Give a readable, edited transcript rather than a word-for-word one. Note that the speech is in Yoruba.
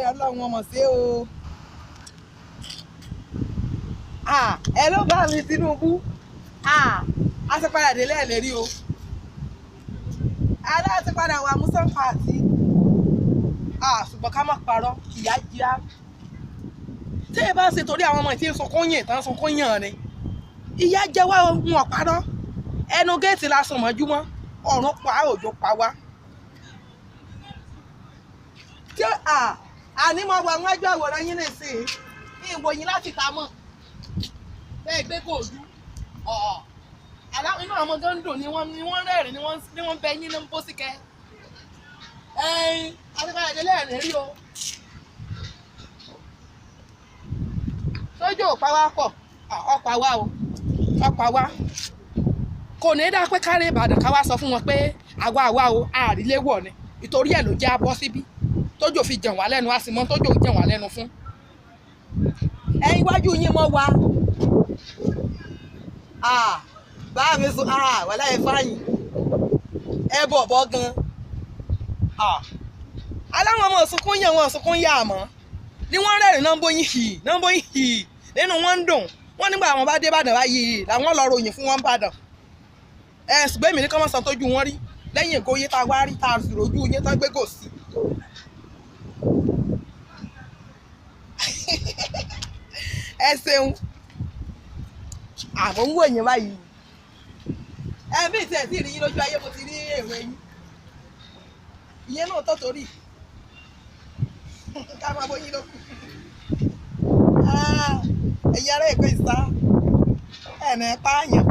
Ọlọ́run ọmọ sí o. Ẹ ló bá mi Tinubu. A ti padà délé ẹ̀ lérí o. Adá ti padà wà Musa Party. Ṣùgbọ́n ká má parọ́ ìyá jíá. Tí ẹ bá ṣe torí àwọn ọmọ tí ń sunkún yìn tán sunkún yàn ni. Ìyá jẹ́ wá ohun ọ̀parọ́. Ẹnu géètì la sùn mọ́júmọ́. Ọ̀run pa òjò pa wá. Tí àní mo wà wájú àwòrán yín nìsín. Ìwòyìn láti ta mọ̀. Bẹ́ẹ̀ gbé kò dú. Aláwọ̀ inú àwọn gan dùn ni wọ́n rẹ́rìn ni wọ́n bẹ yín ní pósíkẹ́. Adébáyé délé ẹ̀ lérí o. Sójú ò pa wá pọ̀. Ọ̀pá wá o. Ọ̀pá wá. Kò ní dá pé kárí Ìbàdàn ká wá sọ fún wọn pé àwa o àrílé wọ̀ ni. Ìtorí ẹ̀ ló jẹ́ abọ́ síbí. Tójò fi jẹun wá lẹ́nu a sì mọ tójò jẹun wá lẹ́nu fún. Iwájú yín mọ́ wa. Bá mi sùn wà láyé fáyìn. Ẹ bọ̀ bọ́ gan. Aláwọn ọmọ òsùnkún yẹn wọn òsùnkún yà mọ́. Ní wọ́n rẹ́rìn náà ń bóyin hì nínú wọn ń dùn. Wọ́n nígbà àwọn bá dé Ìbàdàn báyìí làwọn lọ ròyìn fún wọn Ìbàdàn. Ṣùgbọ́n èmi ní kọ́ mọ́ san tójú wọn rí lẹ́yìn èkó yé tá a wá rí tá a sì rojú yé tán gbé gò sí. Ẹ ṣeun àmọ́ ń wò yín báyìí. Bí ìtẹ̀ tí ì rí yín lójú ayé mo ti rí èrò ẹ̀yìn. Ìyẹn náà tó torí ká máa bóyin lókù. Ẹ̀yin ará Èkó ìsá ẹ̀ ní pààyàn.